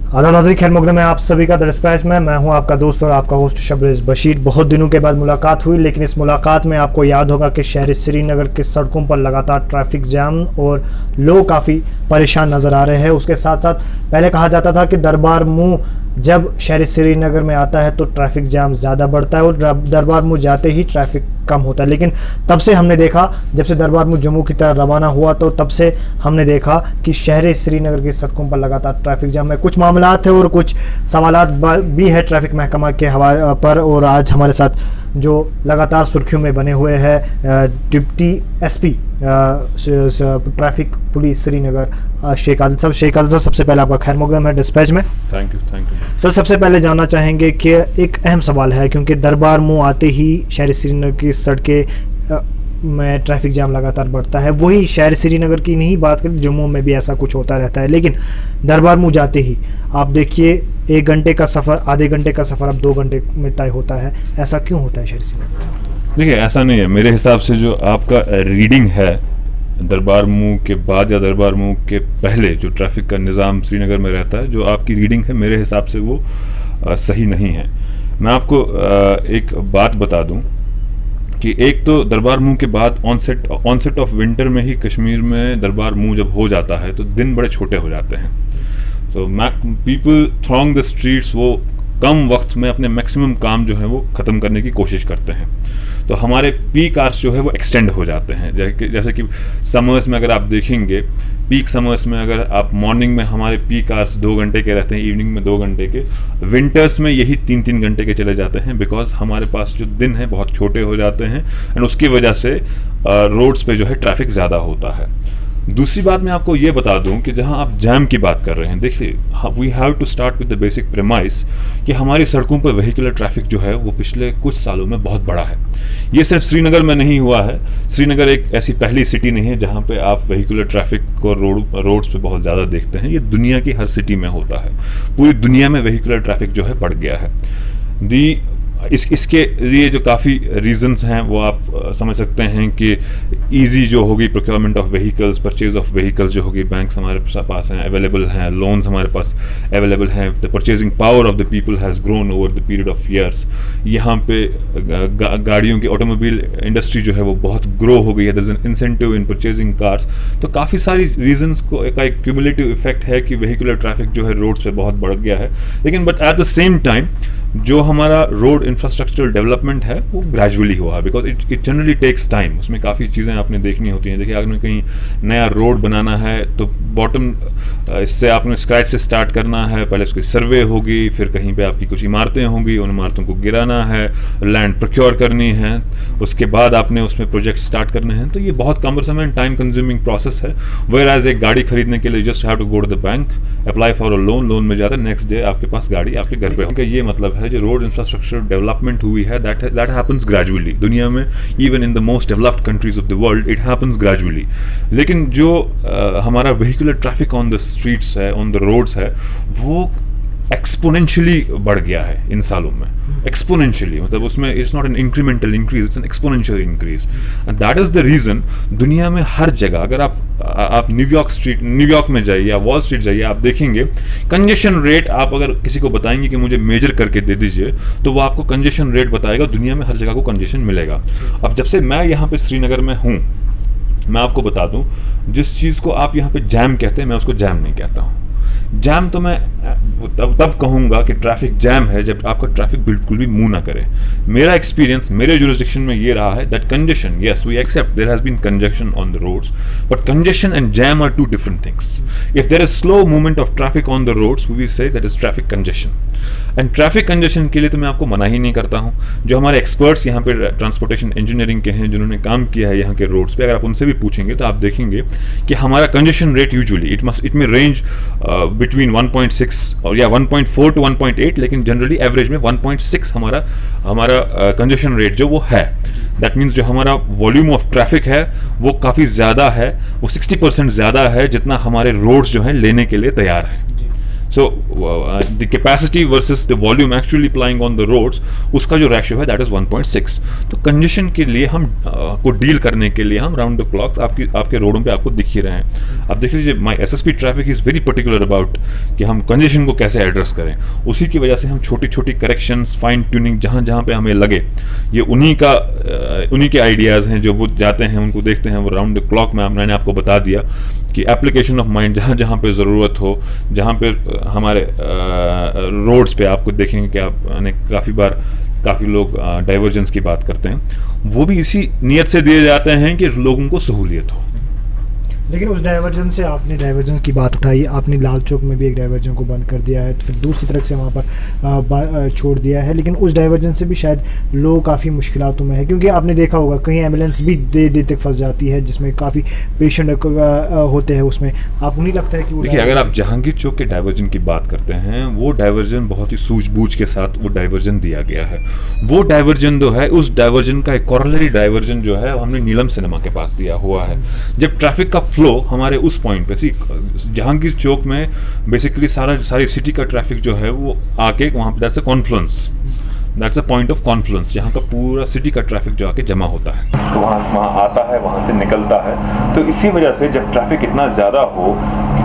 आदाब नाज़रीन, खैर मकदम है आप सभी का द डिस्पैच में। मैं हूं आपका दोस्त और आपका होस्ट शबरेज़ बशीर। बहुत दिनों के बाद मुलाकात हुई, लेकिन इस मुलाकात में आपको याद होगा कि शहर श्रीनगर के सड़कों पर लगातार ट्रैफिक जाम और लोग काफ़ी परेशान नज़र आ रहे हैं। उसके साथ साथ पहले कहा जाता था कि दरबार मूव जब शहर श्रीनगर में आता है तो ट्रैफिक जाम ज़्यादा बढ़ता है और दरबार मूव जाते ही ट्रैफिक कम होता है। लेकिन तब से हमने देखा, जब से दरबार मूव जम्मू की तरफ रवाना हुआ तो तब से हमने देखा कि शहर श्रीनगर की सड़कों पर लगातार ट्रैफिक जाम है। कुछ मामलात है और कुछ सवालात भी है ट्रैफिक महकमा के हवाले पर। और आज हमारे साथ जो लगातार सुर्खियों में बने हुए हैं deputy SP traffic police Srinagar Sheikh Adil sahab. Sheikh Adil साहब, सबसे पहले आपका खैर मकदम है डिस्पैच में। थैंक यू सर, सबसे पहले जानना चाहेंगे कि एक अहम सवाल है, क्योंकि दरबार मूव आते ही शहर श्रीनगर की सड़कें में ट्रैफिक जाम लगातार बढ़ता है। वही शहर श्रीनगर की नहीं बात करें, जम्मू में भी ऐसा कुछ होता रहता है, लेकिन दरबार मूव जाते ही आप देखिए 1 घंटे का सफ़र, आधे घंटे का सफ़र अब 2 घंटे में तय होता है। ऐसा क्यों होता है शहर श्रीनगर? देखिए, ऐसा नहीं है। मेरे हिसाब से जो आपका रीडिंग है दरबार मूव के बाद या दरबार मूव के पहले जो ट्रैफिक का निज़ाम श्रीनगर में रहता है, जो आपकी रीडिंग है मेरे हिसाब से वो सही नहीं है। मैं आपको एक बात बता दूं कि एक तो दरबार मूव के बाद ऑनसेट ऑफ विंटर में ही कश्मीर में दरबार मूव जब हो जाता है तो दिन बड़े छोटे हो जाते हैं। तो पीपल थ्रॉन्ग द स्ट्रीट्स, वो कम वक्त में अपने मैक्सिमम काम जो है वो ख़त्म करने की कोशिश करते हैं। तो हमारे पीक आवर्स जो है वो एक्सटेंड हो जाते हैं। जैसे कि समर्स में अगर आप देखेंगे, पीक समर्स में अगर आप मॉर्निंग में हमारे पीक आवर्स 2 घंटे के रहते हैं, इवनिंग में 2 घंटे के, विंटर्स में यही 3-3 घंटे के चले जाते हैं, बिकॉज हमारे पास जो दिन है बहुत छोटे हो जाते हैं एंड उसकी वजह से रोड्स पे जो है ट्रैफिक ज़्यादा होता है। दूसरी बात मैं आपको ये बता दूं कि जहां आप जैम की बात कर रहे हैं, देखिए we have to start with the basic premise कि हमारी सड़कों पर वेहिकुलर ट्रैफिक जो है वो पिछले कुछ सालों में बहुत बढ़ा है। ये सिर्फ श्रीनगर में नहीं हुआ है। श्रीनगर एक ऐसी पहली सिटी नहीं है जहां पे आप वेहिकुलर ट्रैफिक को रोड्स पे बहुत ज़्यादा देखते हैं। ये दुनिया की हर सिटी में होता है। पूरी दुनिया में वेहिकुलर ट्रैफिक जो है बढ़ गया है। इसके लिए जो काफ़ी रीजंस हैं वो आप समझ सकते हैं कि इजी जो होगी procurement of vehicles, purchase of vehicles जो होगी, बैंक्स हमारे पास हैं, अवेलेबल हैं, लोन्स हमारे पास अवेलेबल हैं, the purchasing power of the people has grown over the period of years. यहाँ पे गाड़ियों की ऑटोमोबाइल इंडस्ट्री जो है वो बहुत ग्रो हो गई है। There is an incentive in purchasing cars. तो काफ़ी सारी रीजंस को एक क्यूमुलेटिव इफेक्ट है कि व्हीकुलर ट्रैफिक जो है रोड से बहुत बढ़ गया है। लेकिन but at the same time जो हमारा रोड इंफ्रास्ट्रक्चरल डेवलपमेंट है वो ग्रेजुअली हुआ है, because it generally takes time. उसमें काफ़ी चीज़ें आपने देखनी होती हैं। देखिए, अगर कहीं नया रोड बनाना है तो बॉटम इससे आपने स्क्रैच से स्टार्ट करना है। पहले उसकी सर्वे होगी, फिर कहीं पे आपकी कुछ इमारतें होंगी, उन इमारतों को गिराना है, लैंड प्रोक्योर करनी है, उसके बाद आपने उसमें प्रोजेक्ट स्टार्ट करने हैं। तो ये बहुत cumbersome and time consuming process है। वेयर एज एक गाड़ी खरीदने के लिए just have to go to the bank, apply for a loan में जाता है, नेक्स्ट डे आपके पास गाड़ी आपके घर पे होगी। ये मतलब है जो रोड इंफ्रास्ट्रक्चर डेवलपमेंट हुई है दैट हैपन्स ग्रेजुअली। दुनिया में even in the most developed countries of the world it happens gradually. लेकिन जो हमारा vehicular traffic on the streets है, ऑन द रोड्स है, वो एक्सपोनेंशियली बढ़ गया है इन सालों में। एक्सपोनेंशियली मतलब उसमें it's not an incremental increase, it's an exponential increase. And that is the reason दुनिया में हर जगह, अगर आप न्यूयॉर्क में जाइए या वॉल स्ट्रीट जाइए, आप देखेंगे कंजेशन रेट। आप अगर किसी को बताएंगे कि मुझे मेजर करके दे दीजिए तो वो आपको कंजेशन रेट बताएगा। दुनिया में हर जगह को कंजेशन मिलेगा। अब जब से मैं यहाँ पे श्रीनगर में हूँ, मैं आपको बता दूँ, जिस चीज़ को आप यहाँ पे जैम कहते हैं मैं उसको जैम नहीं कहता हूँ। जैम तो मैं तब कहूँगा कि ट्रैफिक जैम है जब आपका ट्रैफिक बिल्कुल भी मूव ना करे। मेरा एक्सपीरियंस मेरे जुरिस्डिक्शन में ये रहा है that congestion, yes we accept there has been congestion on the roads, but congestion and jam are 2 different things. If there is slow movement of traffic on the roads, we will say that is traffic congestion. And traffic congestion के लिए तो मैं आपको मना ही नहीं करता हूँ। जो हमारे एक्सपर्ट्स यहाँ पे ट्रांसपोर्टेशन इंजीनियरिंग के हैं, जिन्होंने काम किया है यहाँ के रोड्स पे, अगर आप उनसे भी पूछेंगे तो आप देखेंगे कि हमारा कंजेशन रेट यूजुअली इट में रेंज बिटवीन 1.6 और या 1.4 to 1.8, लेकिन जनरली एवरेज में 1.6 हमारा कंजेशन रेट जो वो है। दैट मीन्स जो हमारा वॉल्यूम ऑफ ट्रैफिक है वो काफ़ी ज़्यादा है, वो 60% ज़्यादा है जितना हमारे रोड्स जो हैं लेने के लिए तैयार है। So the capacity versus the volume actually applying on the roads, उसका जो रेशियो है दैट इज 1.6। तो कंजेशन के लिए हम को डील करने के लिए हम राउंड द क्लॉक आपके रोडों पे आपको दिख ही रहे हैं। अब देख लीजिए, my SSP traffic is very particular about कि हम कंजेशन को कैसे एड्रेस करें। उसी की वजह से हम छोटी छोटी करेक्शंस, फाइन ट्यूनिंग जहाँ जहाँ पे हमें लगे, ये उन्हीं के आइडियाज़ हैं जो वो जाते हैं, उनको देखते हैं। वो राउंड द क्लॉक में मैंने आपको बता दिया कि एप्लीकेशन ऑफ माइंड जहाँ जहाँ पे ज़रूरत हो, जहाँ पे हमारे रोड्स पे आपको देखेंगे कि आप काफ़ी लोग डाइवर्जेंस की बात करते हैं, वो भी इसी नीयत से दिए जाते हैं कि लोगों को सहूलियत हो। लेकिन उस डाइवर्जन से आपने डाइवर्जन की बात उठाई, आपने लाल चौक में भी एक डाइवर्जन को बंद कर दिया है, तो फिर दूसरी तरफ से वहाँ पर छोड़ दिया है। लेकिन उस डाइवर्जन से भी शायद लोग काफ़ी मुश्किलातों में है, क्योंकि आपने देखा होगा कहीं एम्बुलेंस भी देर तक फंस जाती है, जिसमें काफ़ी पेशेंट होते हैं उसमें। आपको नहीं लगता है कि देखिए, अगर आप जहांगीर चौक के डाइवर्जन की बात करते हैं, वो डाइवर्जन बहुत ही सूझबूझ के साथ वो डाइवर्जन दिया गया है। वो डाइवर्जन जो है, उस डाइवर्जन का एक कॉरलरी डाइवर्जन जो है, हमने नीलम सिनेमा के पास दिया हुआ है। जब ट्रैफिक का फ्लो हमारे उस पॉइंट पे, जहांगीर चौक में बेसिकली सारी सिटी का ट्रैफिक जो है वो आके वहाँ पे that's a Confluence, that's a point of Confluence, जहाँ का पूरा सिटी का ट्रैफिक जो आके जमा होता है, तो वहाँ आता है, वहाँ से निकलता है। तो इसी वजह से जब ट्रैफिक इतना ज़्यादा हो,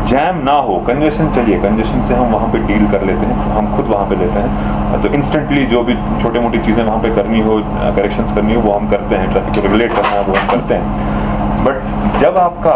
जैम ना हो, कंजेशन चलिए, कंजेशन से हम वहाँ पे डील कर लेते हैं, हम खुद वहाँ पे लेते हैं। तो इंस्टेंटली जो भी छोटे मोटी चीज़ें वहाँ पे करनी हो, करेक्शंस करनी हो, वो हम करते हैं। ट्रैफिक को रेगुलेट करना है वो हम करते हैं। बट जब आपका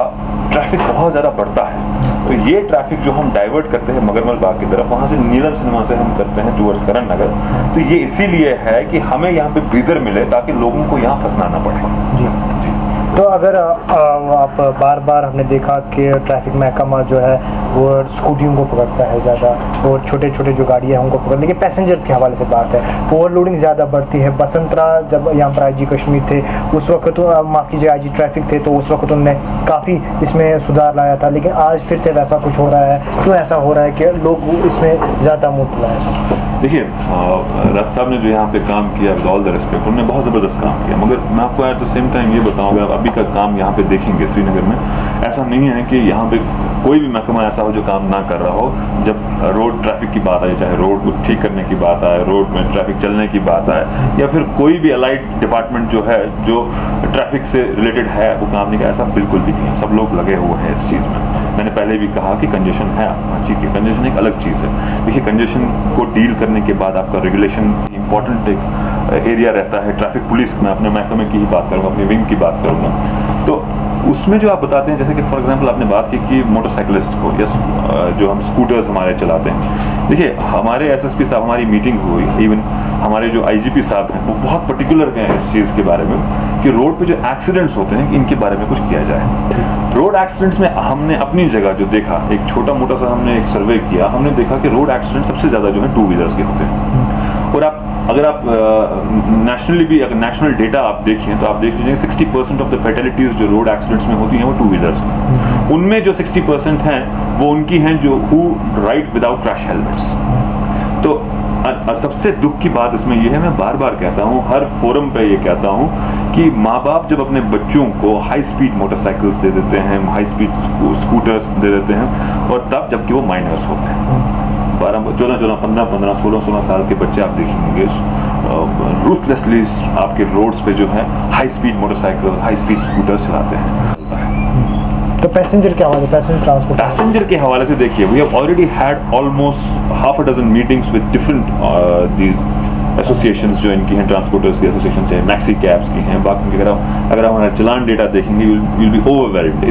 ट्रैफिक बहुत ज़्यादा बढ़ता है, तो ये ट्रैफिक जो हम डाइवर्ट करते हैं मगरमल बाग की तरफ, वहाँ से नीलम सिनेमा से हम करते हैं टूवर्ड्स करण नगर, तो ये इसीलिए है कि हमें यहाँ पे ब्रीदर मिले ताकि लोगों को यहाँ फंसना ना पड़े। जी। तो अगर आप बार बार हमने देखा कि ट्रैफिक महकमा जो है वो स्कूटियों को पकड़ता है ज़्यादा, और छोटे छोटे जो गाड़ियाँ हैं उनको पकड़, लेकिन पैसेंजर्स के हवाले से बात है, ओवरलोडिंग ज़्यादा बढ़ती है। बसंतरा जब यहाँ पर IG कश्मीर थे उस वक्त, तो माफ़ कीजिए IG ट्रैफिक थे, तो उस वक्त उन्होंने काफ़ी इसमें सुधार लाया था, लेकिन आज फिर से वैसा कुछ हो रहा है। क्यों ऐसा हो रहा है कि लोग इसमें ज़्यादा मुब्तला है? देखिए, रथ साहब ने जो यहाँ पे काम किया, विद ऑल द रिस्पेक्ट, उन्होंने बहुत ज़बरदस्त काम किया, मगर मैं आपको एट द सेम टाइम ये बताऊँगा, अभी का काम यहाँ पे देखेंगे श्रीनगर में, ऐसा नहीं है कि यहाँ पे कोई भी महकमा ऐसा हो जो काम ना कर रहा हो। जब रोड ट्रैफिक की बात आए, चाहे रोड को ठीक करने की बात आए, रोड में ट्रैफिक चलने की बात आए, या फिर कोई भी अलाइड डिपार्टमेंट जो है जो ट्रैफिक से रिलेटेड है, वो काम नहीं कर, ऐसा बिल्कुल भी नहीं है। सब लोग लगे हुए हैं इस चीज़ में। मैंने पहले भी कहा कि कंजेशन है, ठीक है, कंजेशन एक अलग चीज़ है। देखिए, कंजेशन को डील करने के बाद आपका रेगुलेशन इंपॉर्टेंट एक एरिया रहता है। ट्रैफिक पुलिस, मैं अपने महकमे की ही बात करूँगा, अपनी विंग की बात करूँगा, तो उसमें जो आप बताते हैं, जैसे कि फॉर एग्जांपल आपने बात की कि मोटरसाइकिलिस्ट को या जो हम स्कूटर्स हमारे चलाते हैं, देखिए हमारे एसएसपी साहब, हमारी मीटिंग हुई, इवन हमारे जो आईजीपी साहब हैं वो बहुत पर्टिकुलर हैं इस चीज़ के बारे में कि रोड पे जो एक्सीडेंट्स होते हैं इनके बारे में कुछ किया जाए। रोड एक्सीडेंट्स में हमने अपनी जगह जो देखा, एक छोटा मोटा सा हमने एक सर्वे किया, हमने देखा कि रोड एक्सीडेंट सबसे ज़्यादा जो है टू व्हीलर्स के होते हैं। और अगर आप नेशनली भी अगर नेशनल डेटा आप देखें तो आप देख लीजिए 60% ऑफ द फैटेलिटीज़ जो रोड एक्सीडेंट्स में होती हैं वो टू व्हीलर्स में। उनमें जो 60% हैं वो उनकी हैं जो who ride without crash helmets. तो सबसे दुख की बात इसमें ये है, मैं बार बार कहता हूँ, हर फोरम पे ये कहता हूँ कि माँ बाप जब अपने बच्चों को हाई स्पीड मोटरसाइकिल्स दे देते हैं, हाई स्पीड स्कूटर्स दे देते हैं, और तब जबकि वो माइनर्स होते हैं, 14, 15, 16 साल के बच्चे आप देखेंगे रूथलेसली आपके रोड्स पे जो है high speed motorcycle, high speed scooters चलाते हैं। तो पैसेंजर के हवाले, पैसेंजर ट्रांसपोर्ट, पैसेंजर के हवाले से देखिए, we have already had almost half a dozen meetings with different these associations जो इनकी हैं, ट्रांसपोर्टर्स की एसोसिएशन चाहे मैक्सी कैब्स की हैं, बाकी अगर आप हमारा चलान डेटा देखेंगे विल बी ओवरवेल्म्ड।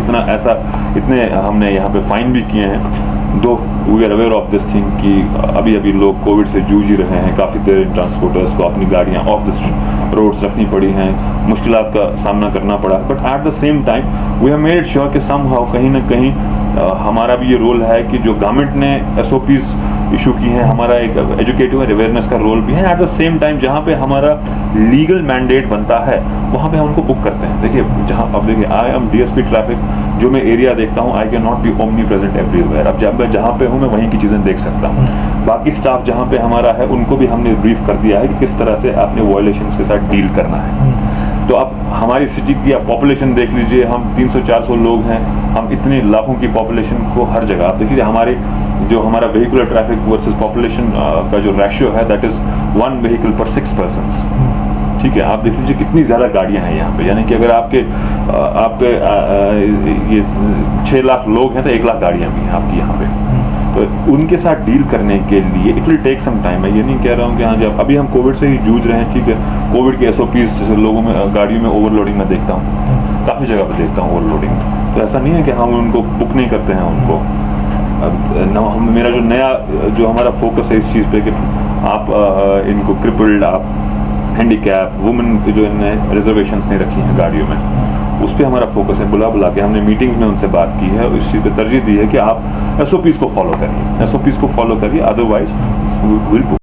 इतने हमने यहाँ पे फाइन भी किए हैं। Though we are aware of this thing कि अभी लोग कोविड से जूझ ही रहे हैं, काफ़ी देर इन ट्रांसपोर्टर्स को अपनी गाड़ियाँ ऑफ द रोड्स रखनी पड़ी हैं, मुश्किलात का सामना करना पड़ा, but at the same time we have made sure कि समहाउ कहीं ना कहीं हमारा भी ये रोल है कि जो गवर्नमेंट ने SOPs इशू की हैं, हमारा एक एजुकेटिव और अवेयरनेस का रोल भी है। एट द सेम टाइम जहाँ पे हमारा लीगल मैंडेट बनता है वहाँ पे हम उनको बुक करते हैं। देखिए, जहाँ अब देखिए, आई एम DSP ट्रैफिक, जो मैं एरिया देखता हूँ, I can not be omni present everywhere. अब जब मैं जहाँ पे हूँ मैं वहीं की चीज़ें देख सकता हूँ। बाकी स्टाफ जहाँ पे हमारा है उनको भी हमने ब्रीफ कर दिया है कि किस तरह से आपने वायलेशंस के साथ डील करना है। तो अब हमारी सिटी की आप पॉपुलेशन देख लीजिए, हम 300-400 लोग हैं, हम इतने लाखों की पॉपुलेशन को हर जगह, आप देखिए हमारे जो हमारा व्हीकुलर ट्रैफिक वर्सेस पॉपुलेशन का जो रेशियो है दैट इज़ 1 व्हीकल पर 6 पर्सन्स। ठीक है, आप देख लीजिए कितनी ज़्यादा गाड़ियाँ हैं यहाँ पे, यानी कि अगर आपके ये 6 लाख लोग हैं तो 1 लाख गाड़ियाँ भी हैं आपकी यहाँ पे। तो उनके साथ डील करने के लिए it will take some time. मैं ये नहीं कह रहा हूँ कि हाँ जब अभी हम कोविड से ही जूझ रहे हैं, ठीक है, कोविड के SOPs जैसे लोगों में गाड़ियों में ओवरलोडिंग में देखता हूँ, काफ़ी जगह पर देखता हूँ ओवरलोडिंग। तो ऐसा नहीं है कि हम उनको बुक नहीं करते हैं उनको। अब मेरा जो नया जो हमारा फोकस है इस चीज़ पे कि आप इनको क्रिपल्ड, आप हैंडीकैप, वुमेन जो इनने रिजर्वेशंस नहीं रखी हैं गाड़ियों में, उस पर हमारा फोकस है। बुला के हमने मीटिंग्स में उनसे बात की है और इस चीज़ पे तरजीह दी है कि आप SOPs को फॉलो करिए, SOPs को फॉलो करिए, अदरवाइज विल